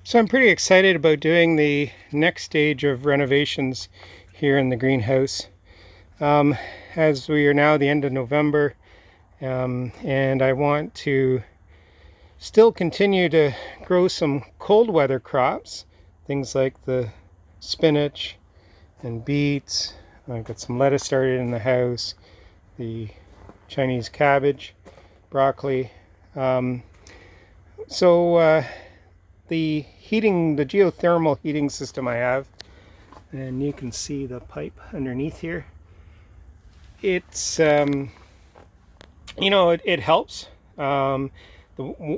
So I'm pretty excited about doing the next stage of renovations here in the greenhouse. As we are now the end of November, and I want to still continue to grow some cold weather crops, things like the spinach and beets. I've got some lettuce started in the house, the Chinese cabbage, broccoli. The geothermal heating system I have, and you can see the pipe underneath here. It's it helps. The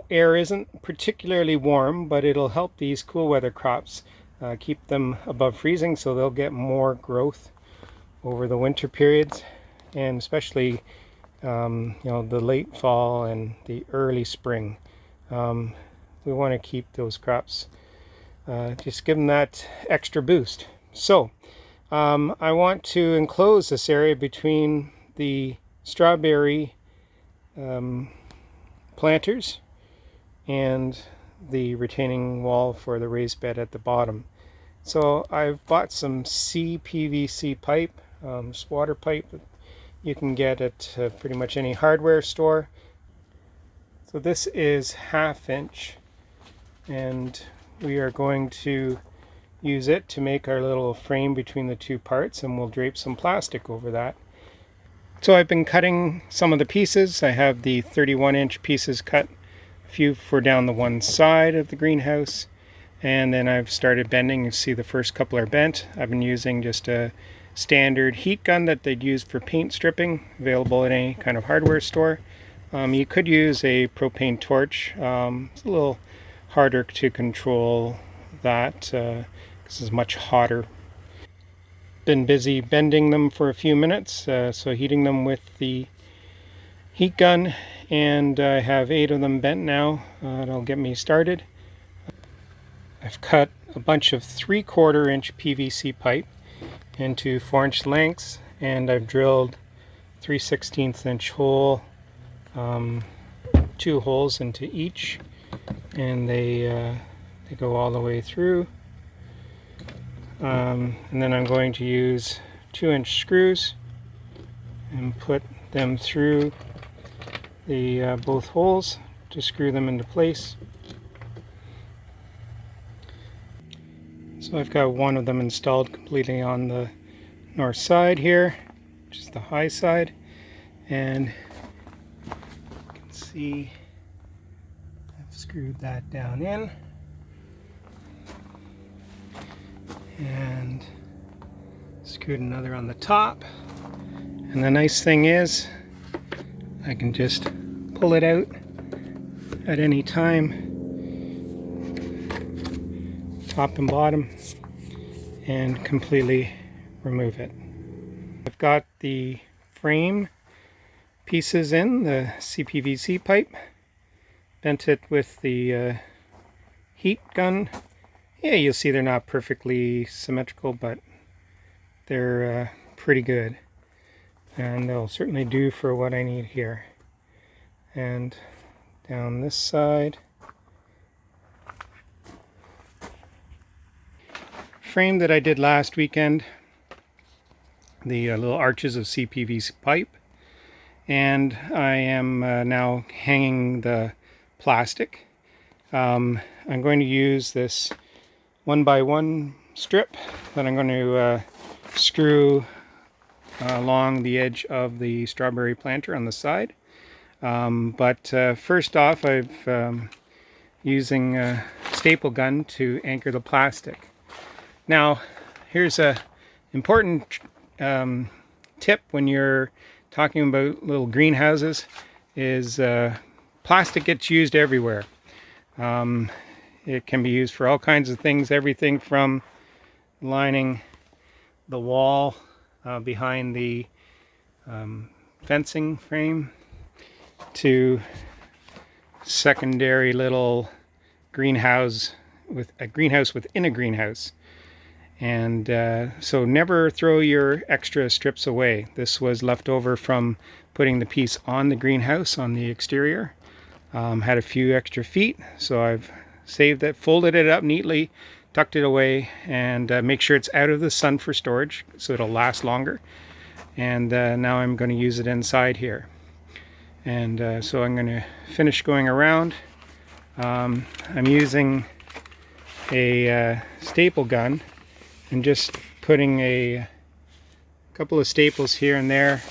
air isn't particularly warm, but it'll help these cool weather crops keep them above freezing, so they'll get more growth over the winter periods, and especially the late fall and the early spring. We want to keep those crops, just give them that extra boost. So I want to enclose this area between the strawberry planters and the retaining wall for the raised bed at the bottom. So I've bought some CPVC pipe, water pipe that you can get at pretty much any hardware store. So this is 1/2 inch, and we are going to use it to make our little frame between the two parts, and we'll drape some plastic over that. So I've been cutting some of the pieces. I have the 31-inch pieces cut, a few for down the one side of the greenhouse, and then I've started bending. You see the first couple are bent. I've been using just a standard heat gun that they'd use for paint stripping, available at any kind of hardware store. You could use a propane torch. It's a little harder to control that because it's much hotter. Been busy bending them for a few minutes, so heating them with the heat gun, and I have 8 of them bent now. That'll get me started. I've cut a bunch of 3/4 inch PVC pipe into 4-inch lengths, and I've drilled 3/16 inch hole, 2 holes into each, and they go all the way through. And then I'm going to use 2-inch screws and put them through the both holes to screw them into place. So I've got one of them installed completely on the north side here, which is the high side, and you can see I've screwed that down in, and screwed another on the top. And the nice thing is I can just pull it out at any time, top and bottom, and completely remove it. I've got the frame pieces in, the CPVC pipe, bent it with the heat gun. Yeah, you'll see they're not perfectly symmetrical, but they're pretty good, and they'll certainly do for what I need here. And down this side, frame that I did last weekend, the little arches of CPVC pipe, and I am now hanging the plastic. I'm going to use this 1x1 strip that I'm going to screw along the edge of the strawberry planter on the side. But first off, I'm using a staple gun to anchor the plastic. Now, here's a important tip when you're talking about little greenhouses: is plastic gets used everywhere. It can be used for all kinds of things, everything from lining the wall behind the fencing frame to secondary little greenhouse with a greenhouse within a greenhouse. And so never throw your extra strips away. This was left over from putting the piece on the greenhouse on the exterior. Had a few extra feet, so I've saved it, folded it up neatly, tucked it away, and make sure it's out of the sun for storage so it'll last longer. And now I'm going to use it inside here. And so I'm going to finish going around. I'm using a staple gun and just putting a couple of staples here and there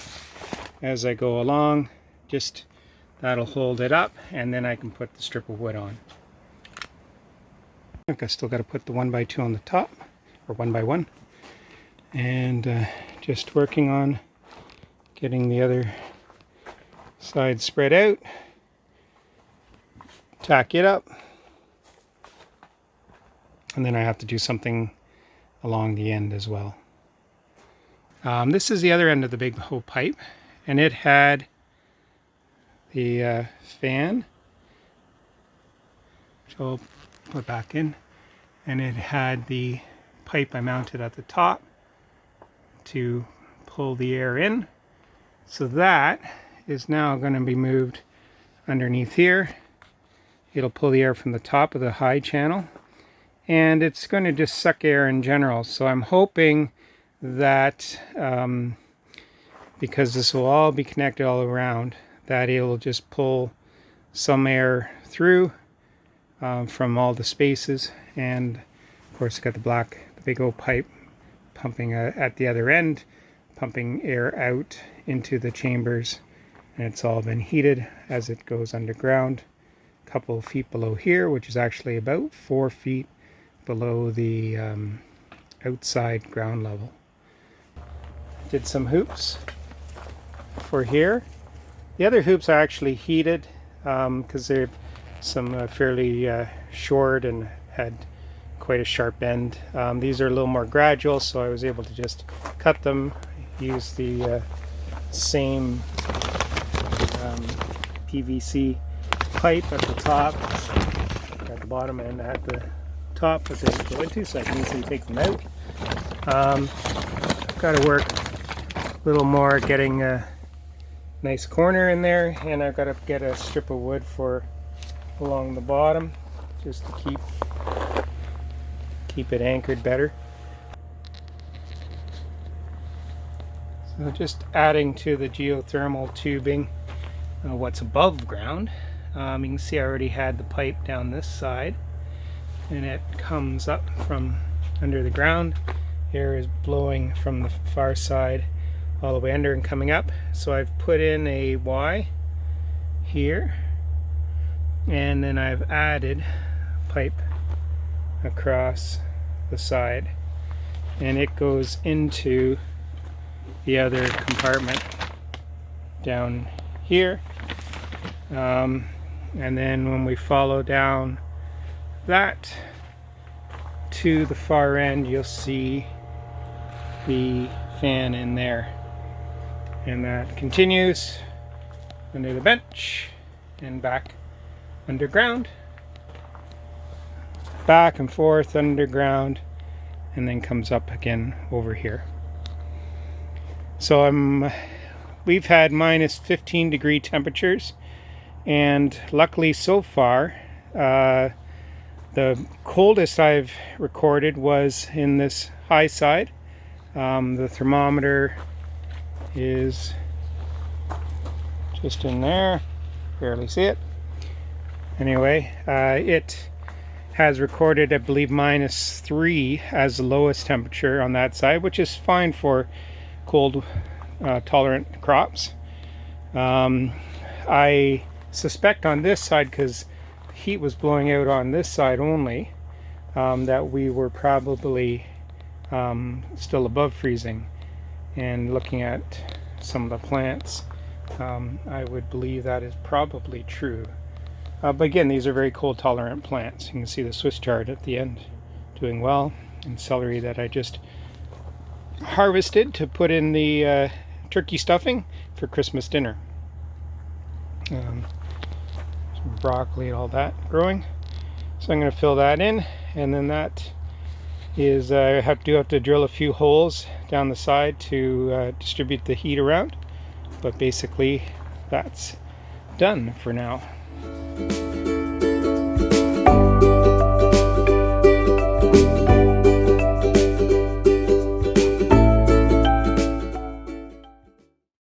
as I go along. Just that'll hold it up, and then I can put the strip of wood on. I think I still got to put the 1x2 on the top, or 1x1, and just working on getting the other side spread out. Tack it up, and then I have to do something along the end as well. This is the other end of the big hole pipe, and it had the fan, which I'll put back in, and it had the pipe I mounted at the top to pull the air in. So that is now going to be moved underneath here. It'll pull the air from the top of the high channel, and it's going to just suck air in general. So I'm hoping that because this will all be connected all around, that it'll just pull some air through from all the spaces. And of course, got the big old pipe pumping at the other end, pumping air out into the chambers, and it's all been heated as it goes underground. A couple of feet below here, which is actually about 4 feet below the outside ground level. Did some hoops for here. The other hoops are actually heated because they're some fairly short and had quite a sharp end. These are a little more gradual, so I was able to just cut them, use the same PVC pipe at the top, at the bottom, and at the top that they go into, so I can easily take them out. Got to work a little more getting a nice corner in there, and I've got to get a strip of wood for along the bottom just to keep it anchored better. So just adding to the geothermal tubing what's above ground. You can see I already had the pipe down this side, and it comes up from under the ground. Air is blowing from the far side all the way under and coming up. So I've put in a Y here, and then I've added pipe across the side, and it goes into the other compartment down here. And then when we follow down that to the far end, you'll see the fan in there, and that continues under the bench and back underground, back and forth underground, and then comes up again over here. So we've had minus 15 degree temperatures, and luckily so far the coldest I've recorded was in this high side. The thermometer is just in there, barely see it. Anyway, it has recorded, I believe, minus 3 as the lowest temperature on that side, which is fine for cold tolerant crops. I suspect on this side, because heat was blowing out on this side only, that we were probably still above freezing. And looking at some of the plants, I would believe that is probably true. But again, these are very cold tolerant plants. You can see the Swiss chard at the end doing well, and celery that I just harvested to put in the turkey stuffing for Christmas dinner. Some broccoli and all that growing. So I'm going to fill that in, and then that is I do have to drill a few holes down the side to distribute the heat around, but basically that's done for now.